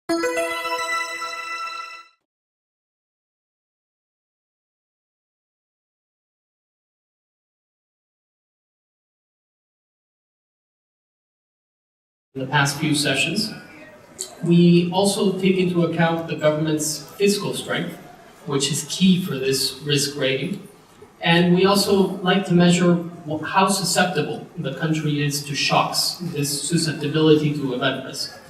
In the past few sessions, we also take into account the government's fiscal strength, which is key for this risk rating. And we also like to measure how susceptible the country is to shocks, this susceptibility to event risk.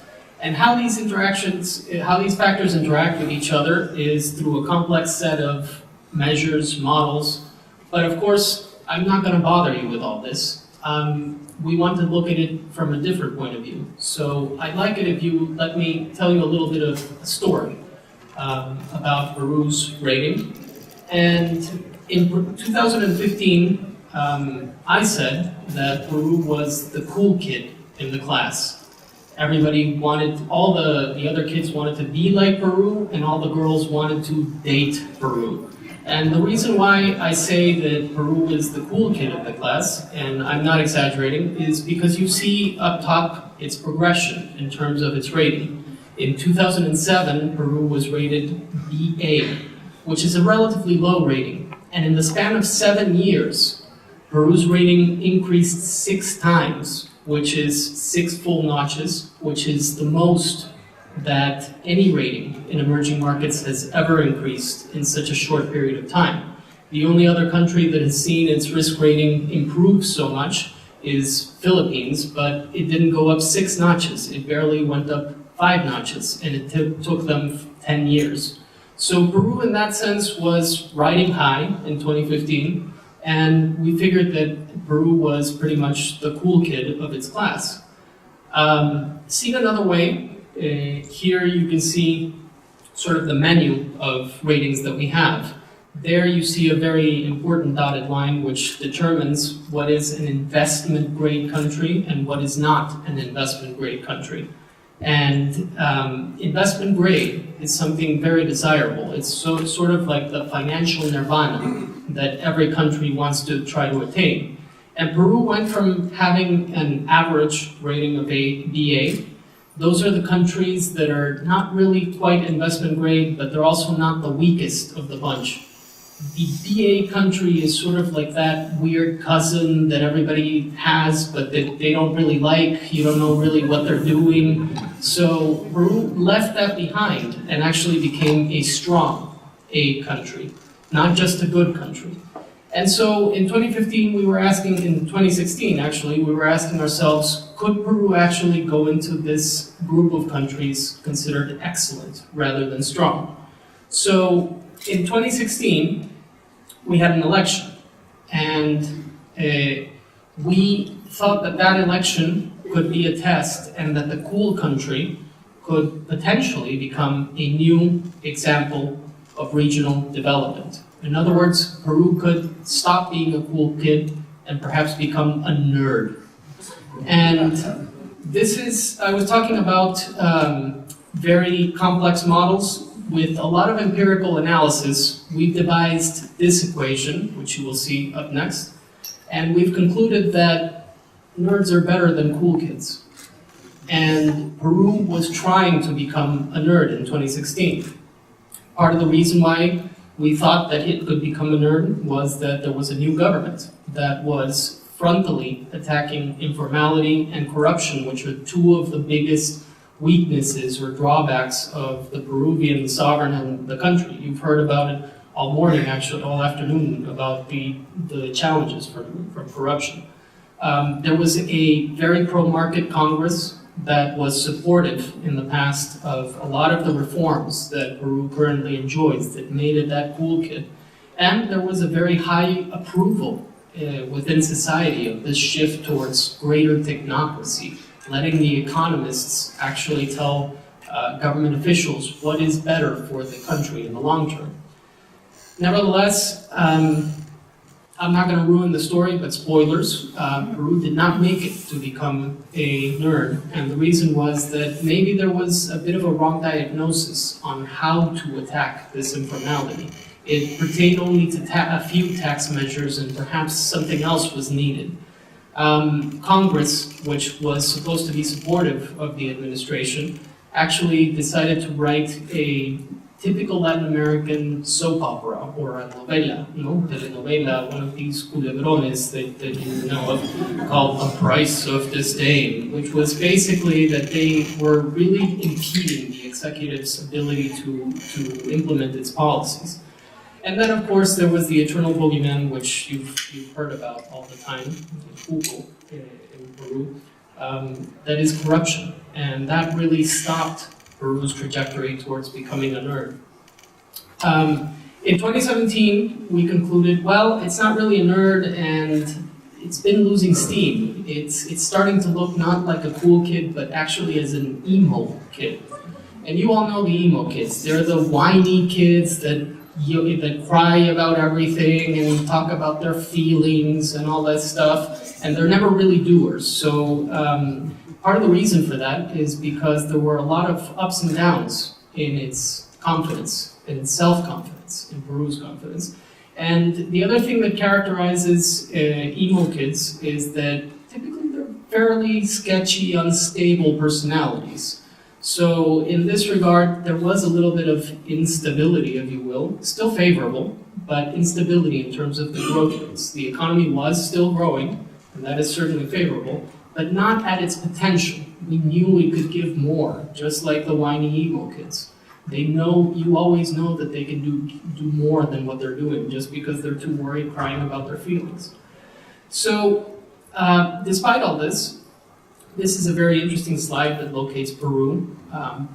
And how these factors interact with each other is through a complex set of measures, models. But of course, I'm not going to bother you with all this. We want to look at it from a different point of view. So I'd like it if you let me tell you a little bit of a story about Peru's rating. And in 2015, I said that Peru was the cool kid in the class. Everybody wanted, all the other kids wanted to be like Peru, and all the girls wanted to date Peru. And the reason why I say that Peru is the cool kid of the class, and I'm not exaggerating, is because you see up top its progression in terms of its rating. In 2007, Peru was rated BA, which is a relatively low rating. And in the span of 7 years, Peru's rating increased 6 times, which is 6 full notches, which is the most that any rating in emerging markets has ever increased in such a short period of time. The only other country that has seen its risk rating improve so much is Philippines, but it didn't go up 6 notches. It barely went up 5 notches, and it took them 10 years. So Peru, in that sense, was riding high in 2015, and we figured that Peru was pretty much the cool kid of its class. Seen another way, here you can see sort of the menu of ratings that we have. There you see a very important dotted line which determines what is an investment grade country and what is not an investment grade country. And investment grade is something very desirable. It's sort of like the financial nirvana that every country wants to try to attain. And Peru went from having an average rating of BA. Those are the countries that are not really quite investment grade, but they're also not the weakest of the bunch. The BA country is sort of like that weird cousin that everybody has, but that they don't really like. You don't know really what they're doing. So Peru left that behind and actually became a strong A country, not just a good country. And so in 2016 we were asking ourselves, could Peru actually go into this group of countries considered excellent rather than strong? So in 2016, we had an election, and we thought that that election could be a test and that the cool country could potentially become a new example of regional development. In other words, Peru could stop being a cool kid and perhaps become a nerd. And this is, I was talking about very complex models. With a lot of empirical analysis, we've devised this equation, which you will see up next, and we've concluded that nerds are better than cool kids. And Peru was trying to become a nerd in 2016. Part of the reason why we thought that it could become a nerd was that there was a new government that was frontally attacking informality and corruption, which are 2 of the biggest weaknesses or drawbacks of the Peruvian sovereign and the country. You've heard about it all morning, actually, all afternoon, about the challenges from corruption. There was a very pro-market Congress that was supportive in the past of a lot of the reforms that Peru currently enjoys that made it that cool kid. And there was a very high approval within society of this shift towards greater technocracy, letting the economists actually tell government officials what is better for the country in the long term. Nevertheless, I'm not going to ruin the story, but spoilers, Peru did not make it to become a nerd, and the reason was that maybe there was a bit of a wrong diagnosis on how to attack this informality. It pertained only to a few tax measures, and perhaps something else was needed. Congress, which was supposed to be supportive of the administration, actually decided to write a typical Latin American soap opera, or a novela, telenovela, one of these culebrones that you know of, called A Price of Disdain, which was basically that they were really impeding the executive's ability to implement its policies. And then, of course, there was the eternal boogeyman, which you've heard about all the time, in Peru, that is corruption. And that really stopped Peru's trajectory towards becoming a nerd. In 2017, we concluded, well, it's not really a nerd, and it's been losing steam. It's starting to look not like a cool kid, but actually as an emo kid. And you all know the emo kids. They're the whiny kids that cry about everything and talk about their feelings and all that stuff, and they're never really doers. So part of the reason for that is because there were a lot of ups and downs in its confidence, in its self-confidence, in Peru's confidence. And the other thing that characterizes emo kids is that typically they're fairly sketchy, unstable personalities. So in this regard, there was a little bit of instability, if you will, still favorable, but instability in terms of the growth rates. The economy was still growing, and that is certainly favorable, but not at its potential. We knew we could give more, just like the whiny emo kids. They know, you always know that they can do more than what they're doing, just because they're too worried crying about their feelings. So, despite all this is a very interesting slide that locates Peru.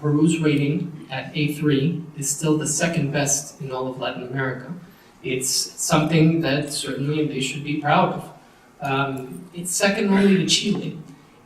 Peru's rating at A3 is still the second best in all of Latin America. It's something that certainly they should be proud of. It's second only to Chile.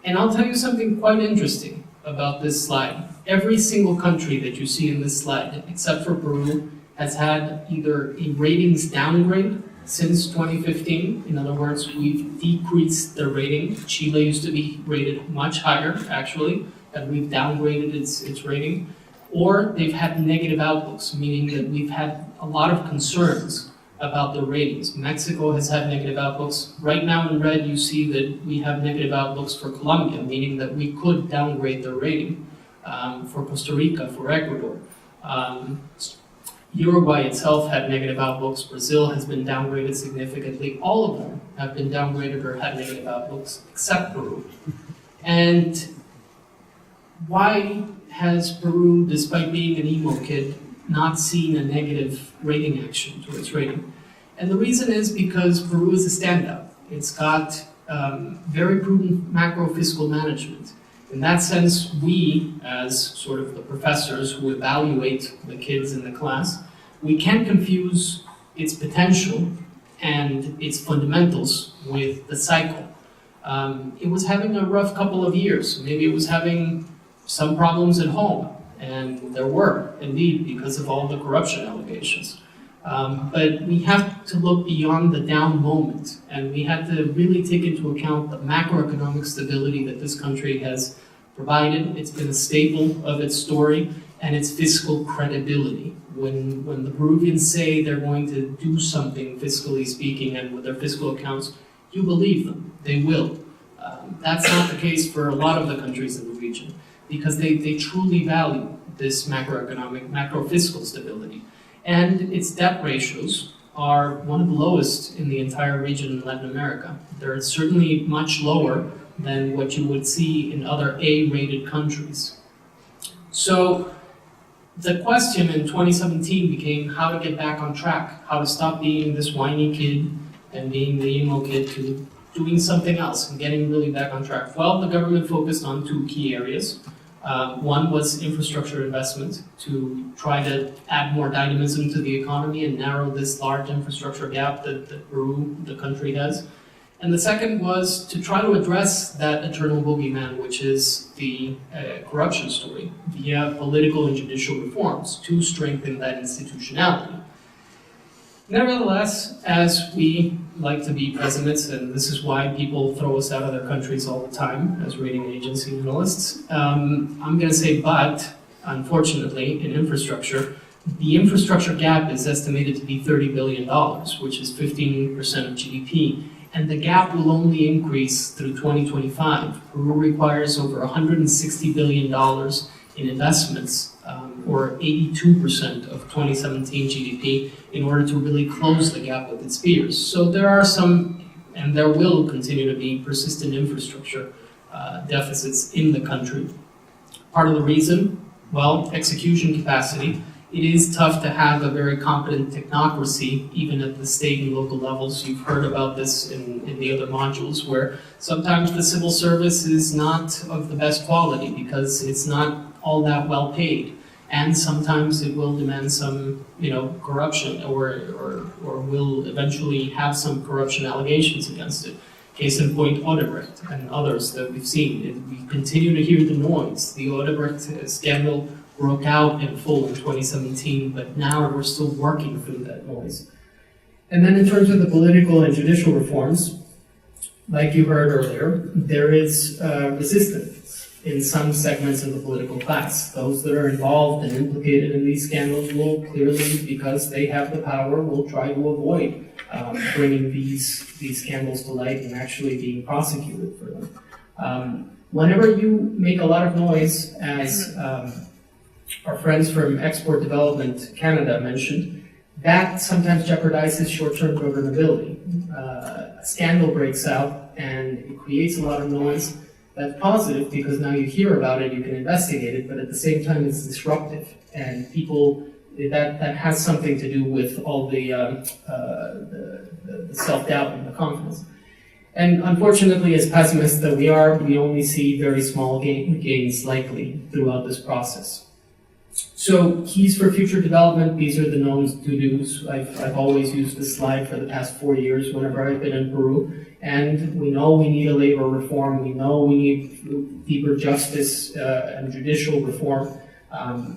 And I'll tell you something quite interesting about this slide. Every single country that you see in this slide, except for Peru, has had either a ratings downgrade since 2015. In other words, we've decreased the rating. Chile used to be rated much higher, actually, and we've downgraded its rating. Or they've had negative outlooks, meaning that we've had a lot of concerns about the ratings. Mexico has had negative outlooks. Right now in red, you see that we have negative outlooks for Colombia, meaning that we could downgrade their rating. For Costa Rica, for Ecuador. Uruguay itself had negative outlooks. Brazil has been downgraded significantly. All of them have been downgraded or had negative outlooks, except Peru. And why has Peru, despite being an emo kid, not seen a negative rating action to its rating? And the reason is because Peru is a standout. It's got very prudent macro fiscal management. In that sense, we, as sort of the professors who evaluate the kids in the class, we can't confuse its potential and its fundamentals with the cycle. It was having a rough couple of years. Maybe it was having some problems at home, and there were, indeed, because of all the corruption allegations. But we have to look beyond the down moment, and we have to really take into account the macroeconomic stability that this country has provided. It's been a staple of its story, and its fiscal credibility. When the Peruvians say they're going to do something, fiscally speaking, and with their fiscal accounts, you believe them. They will. That's not the case for a lot of the countries in the region, because they truly value this macro-fiscal stability. And its debt ratios are one of the lowest in the entire region in Latin America. They're certainly much lower than what you would see in other A-rated countries. So the question in 2017 became how to get back on track, how to stop being this whiny kid and being the emo kid to doing something else and getting really back on track. Well, the government focused on two key areas. One was infrastructure investment to try to add more dynamism to the economy and narrow this large infrastructure gap that Peru, the country, has. And the second was to try to address that eternal boogeyman, which is the corruption story, via political and judicial reforms to strengthen that institutionality. Nevertheless, as we like to be pessimists, and this is why people throw us out of their countries all the time as rating agency analysts, I'm going to say, but, unfortunately, in infrastructure, the infrastructure gap is estimated to be $30 billion, which is 15% of GDP. And the gap will only increase through 2025. Peru requires over $160 billion in investments, or 82% of 2017 GDP, in order to really close the gap with its peers. So there are some, and there will continue to be, persistent infrastructure deficits in the country. Part of the reason, well, execution capacity. It is tough to have a very competent technocracy, even at the state and local levels. You've heard about this in the other modules, where sometimes the civil service is not of the best quality because it's not all that well paid. And sometimes it will demand some, corruption or will eventually have some corruption allegations against it. Case in point, Odebrecht and others that we've seen. We continue to hear the noise. The Odebrecht scandal broke out in full in 2017, but now we're still working through that noise. And then in terms of the political and judicial reforms, like you heard earlier, there is resistance in some segments of the political class. Those that are involved and implicated in these scandals will clearly, because they have the power, will try to avoid bringing these scandals to light and actually being prosecuted for them. Whenever you make a lot of noise, as our friends from Export Development Canada mentioned, that sometimes jeopardizes short-term governability. A scandal breaks out and it creates a lot of noise. That's positive because now you hear about it, you can investigate it, but at the same time it's disruptive. And people, that has something to do with all the self-doubt and the confidence. And unfortunately, as pessimists that we are, we only see very small gains likely throughout this process. So, keys for future development, these are the known to-dos. I've always used this slide for the past 4 years whenever I've been in Peru. And we know we need a labor reform, we know we need deeper justice and judicial reform.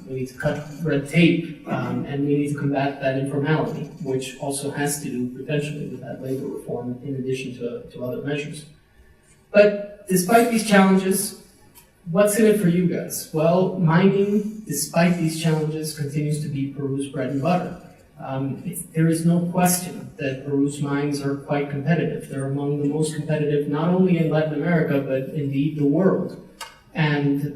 We need to cut red tape, and we need to combat that informality, which also has to do potentially with that labor reform in addition to other measures. But despite these challenges, what's in it for you guys? Well, mining, despite these challenges, continues to be Peru's bread and butter. There is no question that Peru's mines are quite competitive. They're among the most competitive, not only in Latin America, but indeed the world. And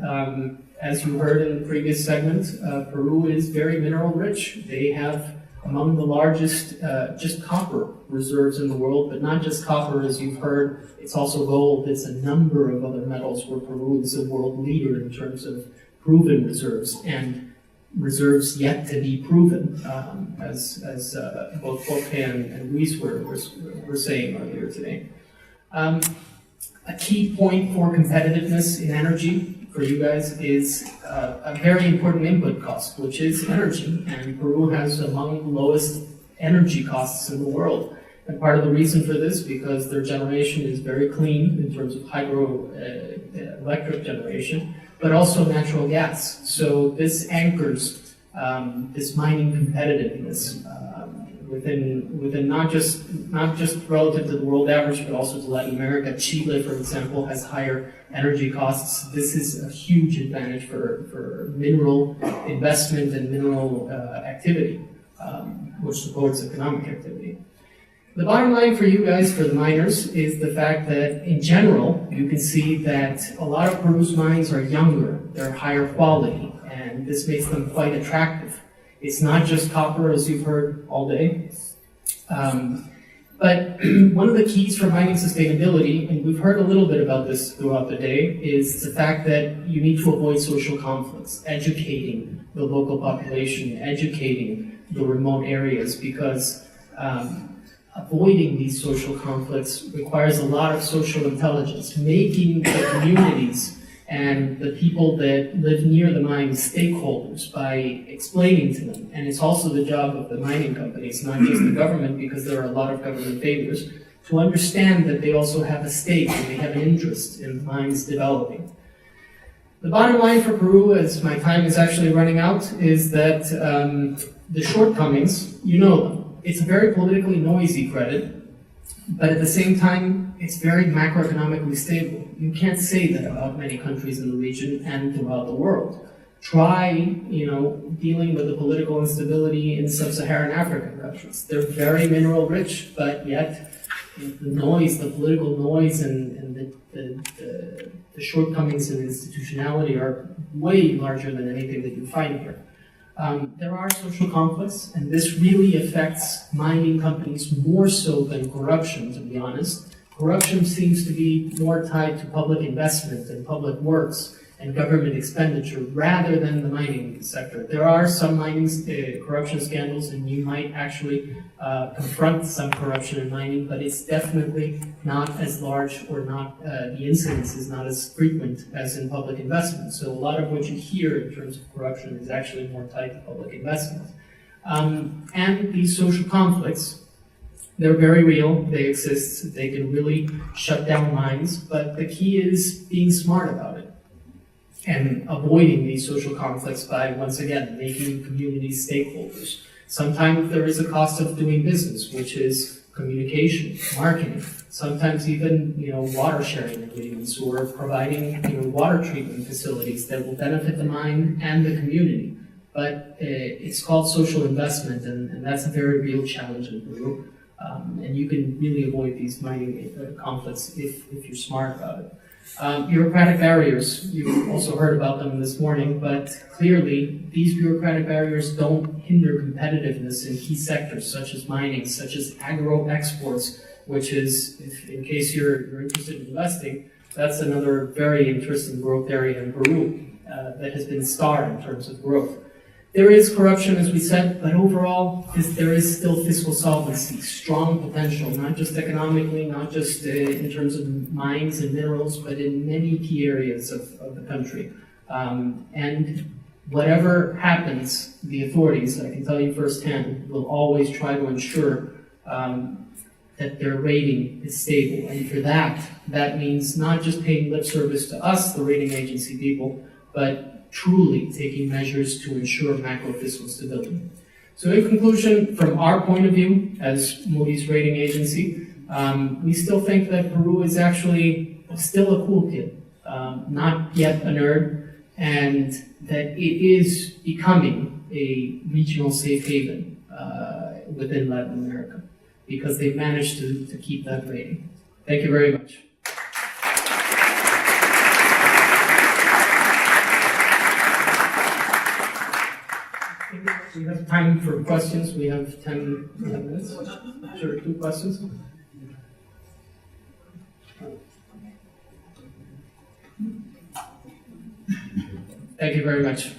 as you heard in the previous segment, Peru is very mineral rich. They have among the largest just copper reserves in the world, but not just copper, as you've heard. It's also gold. It's a number of other metals where Peru is a world leader in terms of proven reserves and reserves yet to be proven, as both Jorge and Luis were saying earlier today. A key point for competitiveness in energy for you guys is a very important input cost, which is energy. And Peru has among the lowest energy costs in the world. And part of the reason for this, because their generation is very clean in terms of hydroelectric generation, but also natural gas. So this anchors this mining competitiveness within not just relative to the world average, but also to Latin America. Chile, for example, has higher energy costs. This is a huge advantage for mineral investment and mineral activity, which supports economic activity. The bottom line for you guys, for the miners, is the fact that in general, you can see that a lot of Peru's mines are younger, they're higher quality, and this makes them quite attractive. It's not just copper, as you've heard all day. But one of the keys for mining sustainability, and we've heard a little bit about this throughout the day, is the fact that you need to avoid social conflicts, educating the local population, educating the remote areas, because avoiding these social conflicts requires a lot of social intelligence, making the communities and the people that live near the mines stakeholders by explaining to them. And it's also the job of the mining companies, not just the government, because there are a lot of government failures, to understand that they also have a stake and they have an interest in mines developing. The bottom line for Peru, as my time is actually running out, is that the shortcomings, you know them. It's a very politically noisy credit, but at the same time, it's very macroeconomically stable. You can't say that about many countries in the region and throughout the world. Try, dealing with the political instability in sub-Saharan African countries. They're very mineral rich, but yet the noise, the political noise and the the shortcomings in institutionality are way larger than anything that you find here. There are social conflicts, and this really affects mining companies more so than corruption, to be honest. Corruption seems to be more tied to public investment and public works and government expenditure rather than the mining sector. There are some mining corruption scandals, and you might actually confront some corruption in mining, but it's definitely not as large, or not, the incidence is not as frequent as in public investment. So a lot of what you hear in terms of corruption is actually more tied to public investment. And these social conflicts, they're very real, they exist, they can really shut down mines, but the key is being smart about it and avoiding these social conflicts by, once again, making communities stakeholders. Sometimes there is a cost of doing business, which is communication, marketing, sometimes even water sharing agreements, or providing water treatment facilities that will benefit the mine and the community. But it's called social investment, and that's a very real challenge in Peru. And you can really avoid these mining conflicts if you're smart about it. Bureaucratic barriers, you've also heard about them this morning, but clearly these bureaucratic barriers don't hinder competitiveness in key sectors such as mining, such as agro-exports, which is, in case you're interested in investing, that's another very interesting growth area in Peru that has been starred in terms of growth. There is corruption, as we said, but overall, there is still fiscal solvency, strong potential, not just economically, not just in terms of mines and minerals, but in many key areas of the country. And whatever happens, the authorities, I can tell you firsthand, will always try to ensure that their rating is stable. And for that means not just paying lip service to us, the rating agency people, but truly taking measures to ensure macro-fiscal stability. So in conclusion, from our point of view as Moody's rating agency, we still think that Peru is actually still a cool kid, not yet a nerd, and that it is becoming a regional safe haven within Latin America, because they've managed to keep that rating. Thank you very much. We have time for questions. We have 10 minutes. Sure, 2 questions. Thank you very much.